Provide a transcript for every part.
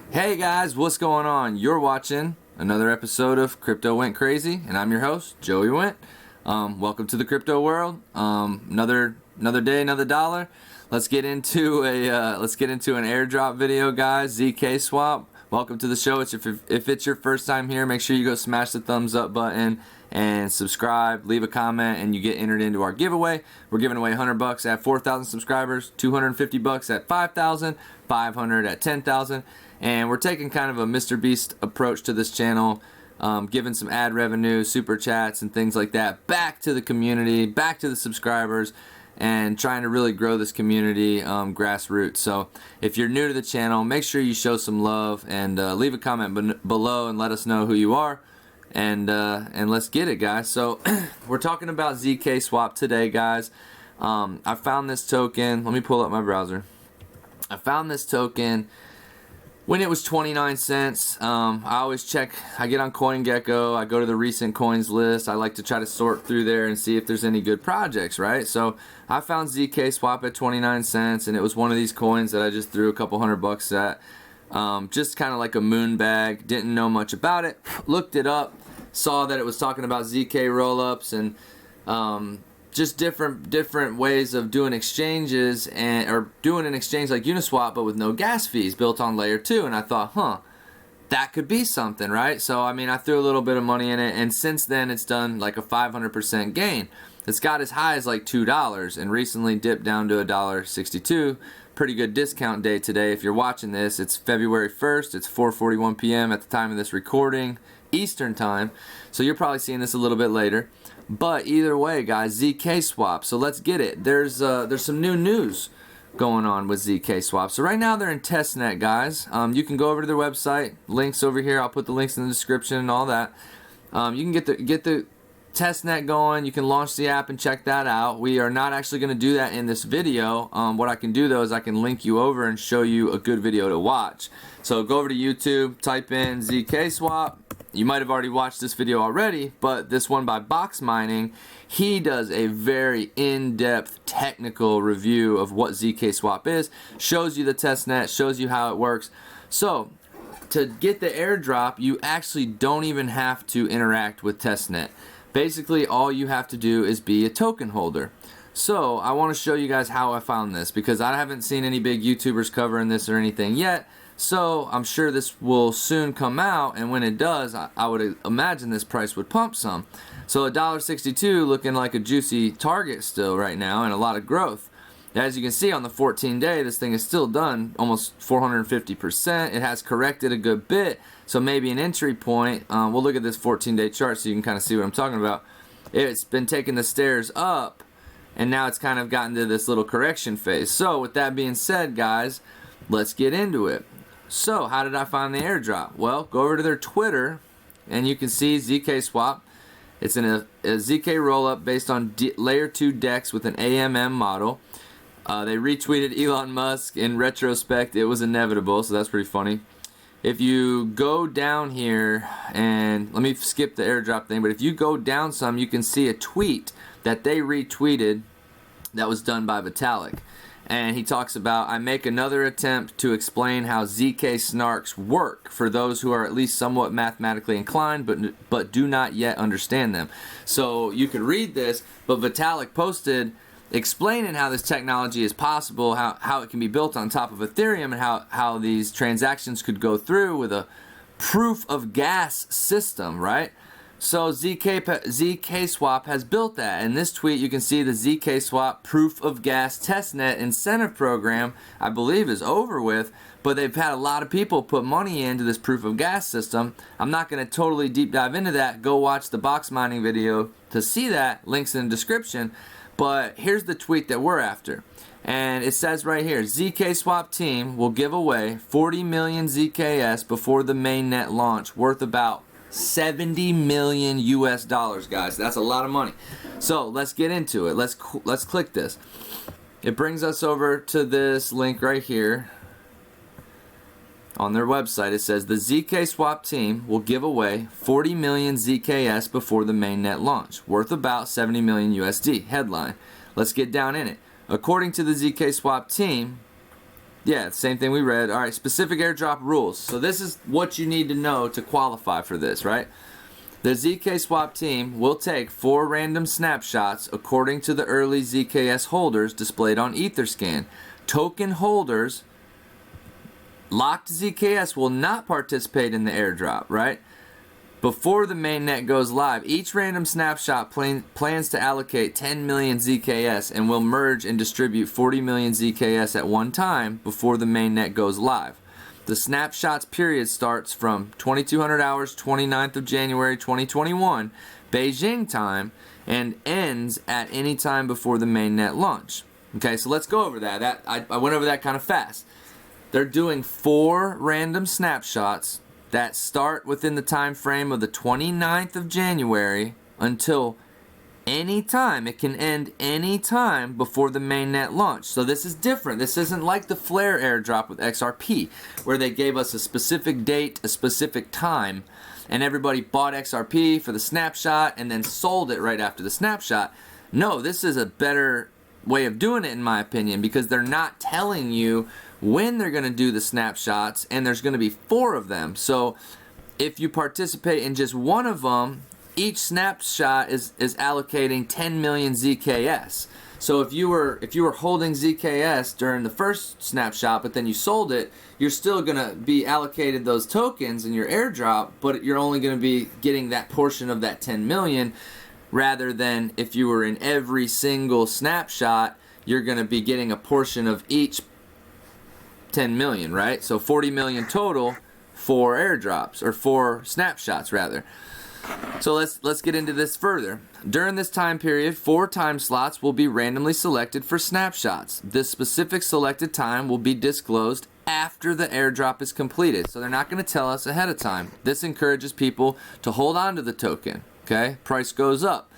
Hey guys, what's going on? You're watching another episode of Crypto Went Crazy, and I'm your host, Joey Went. Welcome to the crypto world. Another day, another dollar. Let's get into an airdrop video, guys. Zk Swap. Welcome to the show. If it's your first time here, make sure you go smash the thumbs up button and subscribe, leave a comment, and you get entered into our giveaway. We're giving away $100 at 4,000 subscribers, $250 at 5,000, $500 at 10,000, and we're taking kind of a Mr. Beast approach to this channel, giving some ad revenue, super chats, and things like that back to the community, back to the subscribers, and trying to really grow this community grassroots. So if you're new to the channel, make sure you show some love and leave a comment below and let us know who you are. And let's get it, guys. So we're talking about Zk Swap today, guys. I found this token. Let me pull up my browser. I found this token when it was 29 cents. I always check. I get on CoinGecko. I go to the recent coins list. I like to try to sort through there and see if there's any good projects, right? So I found Zk Swap at 29 cents, and it was one of these coins that I just threw a couple $100 at. Just kind of like a moon bag. Didn't know much about it. Looked it up. Saw that it was talking about ZK rollups and just different ways of doing exchanges or doing an exchange like Uniswap but with no gas fees built on layer 2. And I thought, that could be something, right? So I mean, I threw a little bit of money in it, and since then it's done like a 500% gain. It's got as high as like $2 and recently dipped down to $1.62. Pretty good discount day today. If you're watching this, it's February 1st. It's 4:41 p.m. at the time of this recording, Eastern time. So you're probably seeing this a little bit later. But either way, guys, Zk Swap. So let's get it. There's some new news going on with Zk Swap. So right now they're in testnet, guys. You can go over to their website. Links over here. I'll put the links in the description and all that. You can get the testnet going. You can launch the app and check that out. We are not actually going to do that in this video. What I can do though is I can link you over and show you a good video to watch. So go over to YouTube, type in Zk Swap. You might have already watched this video already, but this one by Box Mining, he does a very in-depth technical review of what Zk Swap is, shows you the testnet, shows you how it works. So to get the airdrop, you actually don't even have to interact with testnet. Basically, all you have to do is be a token holder. So I want to show you guys how I found this, because I haven't seen any big YouTubers covering this or anything yet. So I'm sure this will soon come out, and when it does, I would imagine this price would pump some. So $1.62 looking like a juicy target still right now, and a lot of growth. As you can see on the 14-day, this thing is still done almost 450%. It has corrected a good bit, so maybe an entry point. We'll look at this 14-day chart so you can kind of see what I'm talking about. It's been taking the stairs up, and now it's kind of gotten to this little correction phase. So with that being said, guys, let's get into it. So how did I find the airdrop? Well, go over to their Twitter, and you can see Zk Swap. It's in a ZK rollup based on layer 2 DEX with an AMM model. They retweeted Elon Musk. In retrospect, it was inevitable, so that's pretty funny. If you go down here, and let me skip the airdrop thing, but if you go down some, you can see a tweet that they retweeted that was done by Vitalik. And he talks about, I make another attempt to explain how ZK snarks work for those who are at least somewhat mathematically inclined but do not yet understand them. So you could read this, but Vitalik posted explaining how this technology is possible, how it can be built on top of Ethereum, and how these transactions could go through with a proof of gas system, right? So Zk Swap has built that. In this tweet, you can see the Zk Swap proof of gas testnet incentive program, I believe, is over with, but they've had a lot of people put money into this proof of gas system. I'm not going to totally deep dive into that. Go watch the Box Mining video to see that. Links in the description. But here's the tweet that we're after. And it says right here, Zk Swap team will give away 40 million ZKS before the mainnet launch, worth about 70 million US dollars, guys. That's a lot of money. So let's get into it. Let's click this. It brings us over to this link right here. On their website, it says the Zk Swap team will give away 40 million ZKS before the mainnet launch, worth about 70 million USD. Headline. Let's get down in it. According to the Zk Swap team, Yeah, same thing we read. All right, specific airdrop rules. So this is what you need to know to qualify for this, right? The Zkswap team will take 4 random snapshots according to the early ZKS holders displayed on Etherscan. Token holders, locked ZKS, will not participate in the airdrop, right? Before the mainnet goes live, each random snapshot plans to allocate 10 million ZKS and will merge and distribute 40 million ZKS at one time before the mainnet goes live. The snapshots period starts from 2200 hours, 29th of January 2021, Beijing time, and ends at any time before the mainnet launch. Okay, so let's go over that. I went over that kind of fast. They're doing 4 random snapshots that start within the time frame of the 29th of January until any time. It can end any time before the mainnet launch. So this is different. This isn't like the Flare airdrop with XRP, where they gave us a specific date, a specific time, and everybody bought XRP for the snapshot and then sold it right after the snapshot. No, this is a better way of doing it, in my opinion, because they're not telling you when they're going to do the snapshots, and there's going to be 4 of them. So if you participate in just one of them, each snapshot is allocating 10 million ZKS. So if you were holding ZKS during the first snapshot, but then you sold it, you're still going to be allocated those tokens in your airdrop, but you're only going to be getting that portion of that 10 million, rather than if you were in every single snapshot, you're going to be getting a portion of each 10 million, right? So 40 million total for airdrops, or 4 snapshots rather. So let's get into this further. During this time period, 4 time slots will be randomly selected for snapshots. This specific selected time will be disclosed after the airdrop is completed. So they're not going to tell us ahead of time. This encourages people to hold on to the token. Okay, price goes up.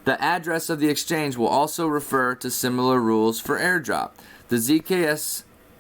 The address of the exchange will also refer to similar rules for airdrop. The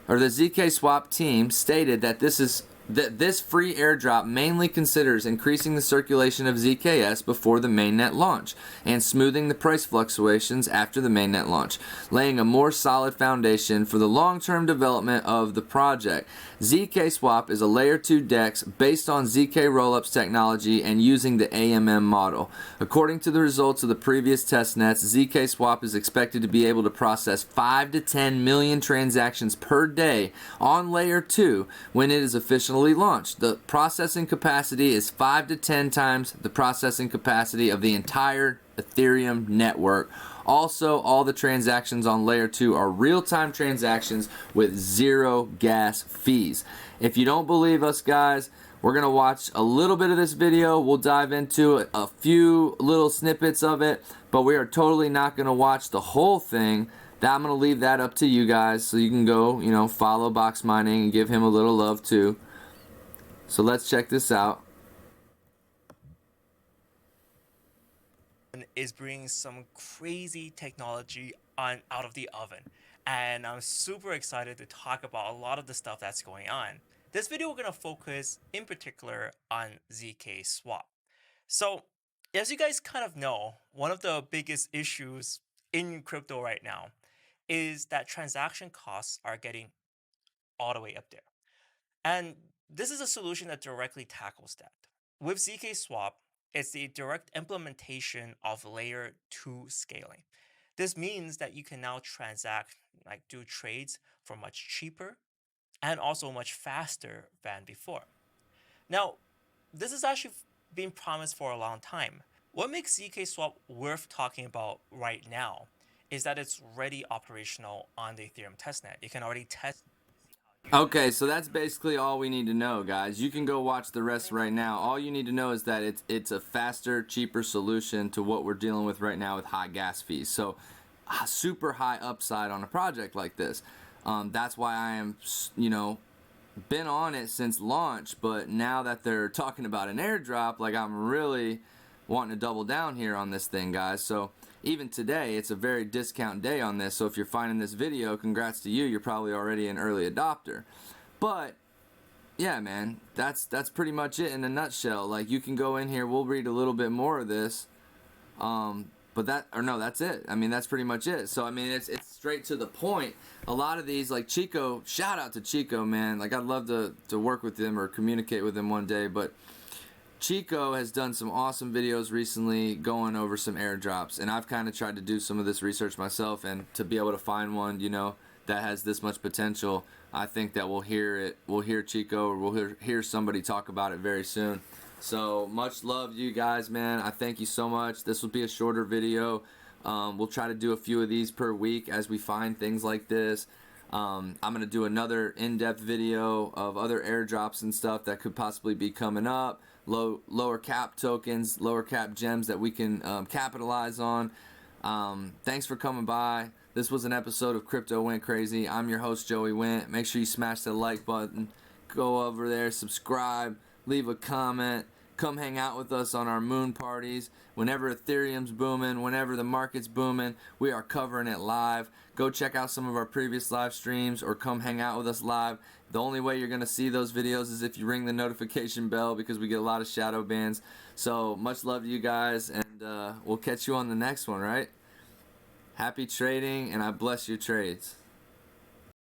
Zkswap team stated that this free airdrop mainly considers increasing the circulation of ZKS before the mainnet launch and smoothing the price fluctuations after the mainnet launch, laying a more solid foundation for the long-term development of the project. Zkswap is a layer 2 DEX based on ZK rollups technology and using the AMM model. According to the results of the previous testnets, Zkswap is expected to be able to process 5 to 10 million transactions per day on layer 2 when it is officially launched. The processing capacity is 5 to 10 times the processing capacity of the entire Ethereum network. Also, all the transactions on layer 2 are real-time transactions with 0 gas fees. If you don't believe us, guys, we're going to watch a little bit of this video. We'll dive into a few little snippets of it, but we are totally not going to watch the whole thing. I'm going to leave that up to you guys, so you can go, follow Box Mining and give him a little love too. So let's check this out. Is bringing some crazy technology out of the oven, and I'm super excited to talk about a lot of the stuff that's going on. This video we're going to focus in particular on Zkswap. So as you guys kind of know, one of the biggest issues in crypto right now is that transaction costs are getting all the way up there. And this is a solution that directly tackles that. With Zkswap, it's the direct implementation of layer 2 scaling. This means that you can now do trades for much cheaper and also much faster than before. Now, this has actually been promised for a long time. What makes Zkswap worth talking about right now is that it's already operational on the Ethereum testnet. You can already test. Okay, so that's basically all we need to know, guys. You can go watch the rest right now. All you need to know is that it's a faster, cheaper solution to what we're dealing with right now with high gas fees. So super high upside on a project like this. That's why I am, been on it since launch, but now that they're talking about an airdrop, I'm really wanting to double down here on this thing, guys. So even today, it's a very discount day on this, so if you're finding this video, congrats to you. You're probably already an early adopter. But yeah, man, that's pretty much it in a nutshell. You can go in here, we'll read a little bit more of this, that's it. I mean, that's pretty much it. So I mean, it's straight to the point. A lot of these, like Chico, shout out to Chico, man. Like, I'd love to work with him or communicate with him one day, but Chico has done some awesome videos recently going over some airdrops, and I've kind of tried to do some of this research myself, and to be able to find one, you know, that has this much potential, I think that we'll hear Chico, or we'll hear somebody talk about it very soon. So much love to you guys, man. I thank you so much. This will be a shorter video. We'll try to do a few of these per week as we find things like this. I'm going to do another in-depth video of other airdrops and stuff that could possibly be coming up. Lower cap tokens, lower cap gems that we can capitalize on. Thanks for coming by. This was an episode of Crypto Went Crazy. I'm your host, Joey Went. Make sure you smash that like button. Go over there, subscribe, leave a comment. Come hang out with us on our moon parties. Whenever Ethereum's booming, whenever the market's booming, we are covering it live. Go check out some of our previous live streams or come hang out with us live. The only way you're going to see those videos is if you ring the notification bell, because we get a lot of shadow bans. So much love to you guys, and we'll catch you on the next one, right? Happy trading, and I bless your trades.